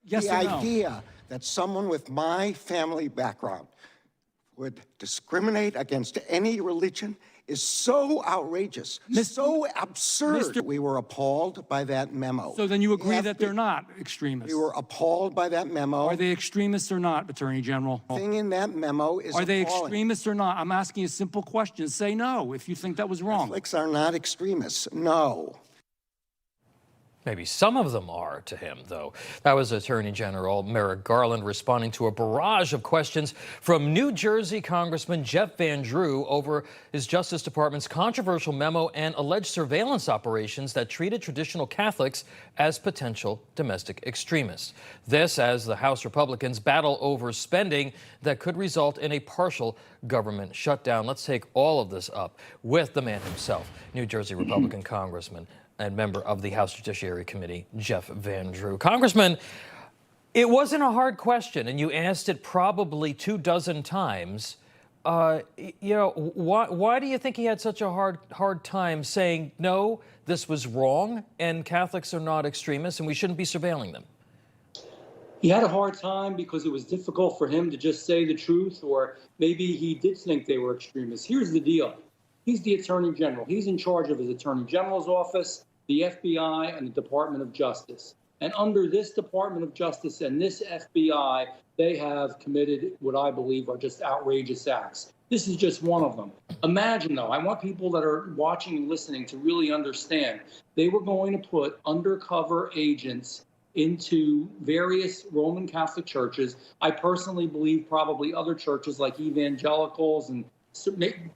Yes The or no? idea that someone with my family background would discriminate against any religion is so outrageous, so absurd. We were appalled by that memo. So then you agree that they're not extremists? We were appalled by that memo. Are they extremists or not, Attorney General? The thing in that memo is Are they appalling. extremists or not? I'm asking a simple question. Say no if you think that was wrong. Catholics are not extremists, no. Maybe some of them are to him, though. That was Attorney General Merrick Garland responding to a barrage of questions from New Jersey Congressman Jeff Van Drew over his Justice Department's controversial memo and alleged surveillance operations that treated traditional Catholics as potential domestic extremists. This as the House Republicans battle over spending that could result in a partial government shutdown. Let's take all of this up with the man himself, New Jersey Republican Congressman and member of the House Judiciary Committee, Jeff Van Drew. Congressman, it wasn't a hard question, and you asked it probably 24 times. Why do you think he had such a hard time saying, no, this was wrong, and Catholics are not extremists, and we shouldn't be surveilling them? He had a hard time because it was difficult for him to just say the truth, or maybe he did think they were extremists. Here's the deal. He's the Attorney General. He's in charge of his Attorney General's office, the FBI, and the Department of Justice. And under this Department of Justice and this FBI, they have committed what I believe are just outrageous acts. This is just one of them. Imagine, though, I want people that are watching and listening to really understand. They were going to put undercover agents into various Roman Catholic churches. I personally believe probably other churches like evangelicals and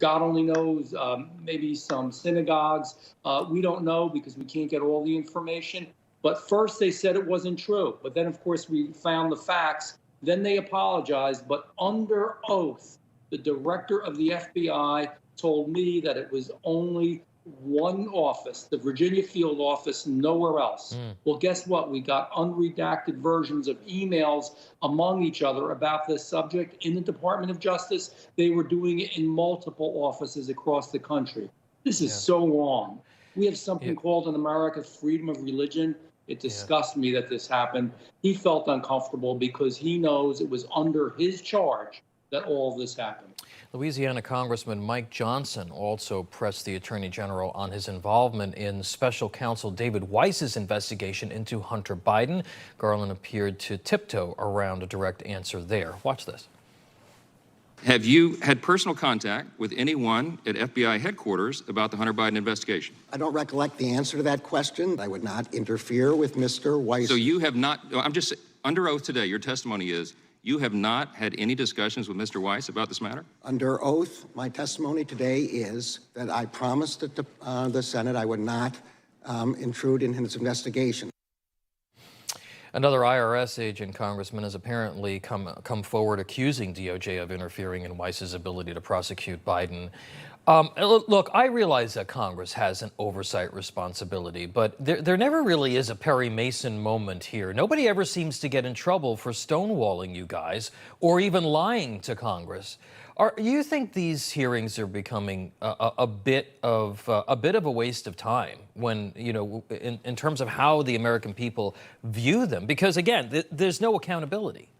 God only knows, maybe some synagogues. We don't know because we can't get all the information. But first they said it wasn't true. But then, of course, we found the facts. Then they apologized. But under oath, the director of the FBI told me that it was only one office, the Virginia field office, nowhere else. Well, guess what? We got unredacted versions of emails among each other about this subject in the Department of Justice. They were doing it in multiple offices across the country. This is so wrong. We have something called in America freedom of religion. It disgusts me that this happened. He felt uncomfortable because he knows it was under his charge that all this happened. Louisiana Congressman Mike Johnson also pressed the Attorney General on his involvement in Special Counsel David Weiss's investigation into Hunter Biden. Garland appeared to tiptoe around a direct answer there. Watch this. Have you had personal contact with anyone at FBI headquarters about the Hunter Biden investigation? I don't recollect the answer to that question. I would not interfere with Mr. Weiss. So you have not, I'm just under oath today, your testimony is you have not had any discussions with Mr. Weiss about this matter? Under oath, my testimony today is that I promised the Senate I would not intrude in his investigation. Another IRS agent, Congressman, has apparently come forward accusing DOJ of interfering in Weiss's ability to prosecute Biden. Look, I realize that Congress has an oversight responsibility, but there never really is a Perry Mason moment here. Nobody ever seems to get in trouble for stonewalling you guys or even lying to Congress. You think these hearings are becoming a bit of a waste of time when, in terms of how the American people view them? Because, again, there's no accountability.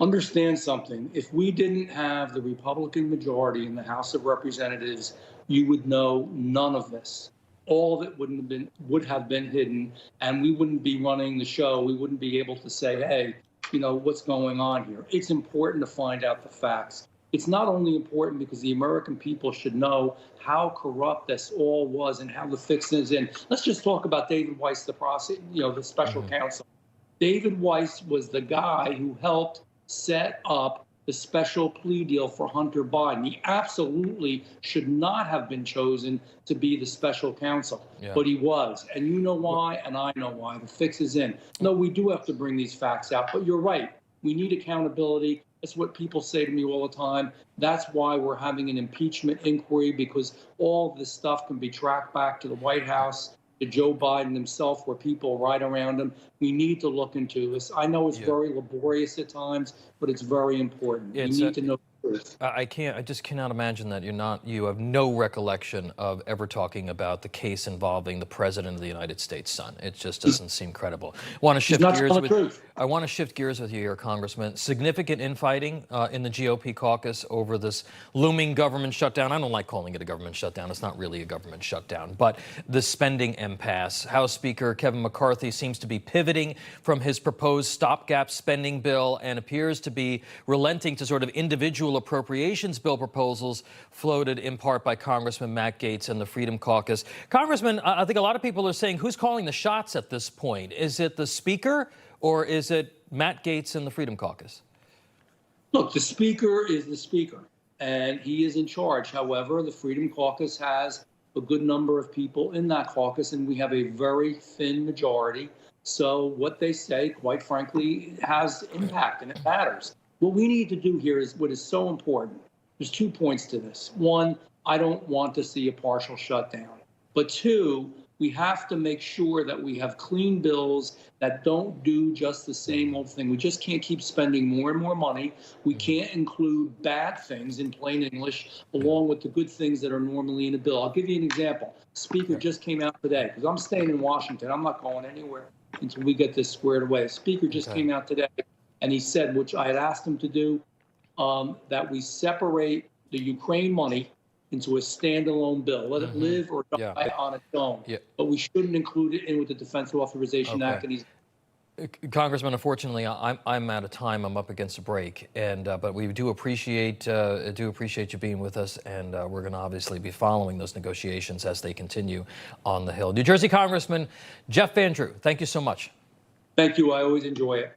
Understand something. If we didn't have the Republican majority in the House of Representatives, you would know none of this. All of it would have been hidden, and we wouldn't be running the show. We wouldn't be able to say, hey, what's going on here? It's important to find out the facts. It's not only important because the American people should know how corrupt this all was and how the fix is in. Let's just talk about David Weiss, the special counsel. David Weiss was the guy who helped set up the special plea deal for Hunter Biden. He absolutely should not have been chosen to be the special counsel, but he was. And you know why, and I know why. The fix is in. No, we do have to bring these facts out, but you're right. We need accountability. That's what people say to me all the time. That's why we're having an impeachment inquiry, because all of this stuff can be tracked back to the White House, to Joe Biden himself, where people right around him. We need to look into this. I know it's very laborious at times, but it's very important. We need to know the truth. I just cannot imagine that you have no recollection of ever talking about the case involving the President of the United States' son. It just doesn't seem credible. He's not telling the truth. I want to shift gears with you here, Congressman. Significant infighting in the GOP caucus over this looming government shutdown. I don't like calling it a government shutdown. It's not really a government shutdown, but the spending impasse. House Speaker Kevin McCarthy seems to be pivoting from his proposed stopgap spending bill and appears to be relenting to sort of individual appropriations bill proposals floated in part by Congressman Matt Gaetz and the Freedom Caucus. Congressman, I think a lot of people are saying, who's calling the shots at this point? Is it the Speaker or is it Matt Gaetz and the Freedom Caucus? Look, the Speaker is the Speaker, and he is in charge. However, the Freedom Caucus has a good number of people in that caucus, and we have a very thin majority. So what they say, quite frankly, has impact, and it matters. What we need to do here is what is so important. There's 2 points to this. One, I don't want to see a partial shutdown. But two, we have to make sure that we have clean bills that don't do just the same old thing. We just can't keep spending more and more money. We can't include bad things, in plain English, along with the good things that are normally in a bill. I'll give you an example. Speaker just came out today, because I'm staying in Washington. I'm not going anywhere until we get this squared away. Speaker just came out today, and he said, which I had asked him to do, that we separate the Ukraine money into a standalone bill. Let it live or die on its own. But we shouldn't include it in with the Defense Authorization Act. And Congressman, unfortunately, I'm out of time. I'm up against a break, and but we do appreciate you being with us, and we're going to obviously be following those negotiations as they continue on the Hill. New Jersey Congressman Jeff Van Drew, thank you so much. Thank you. I always enjoy it.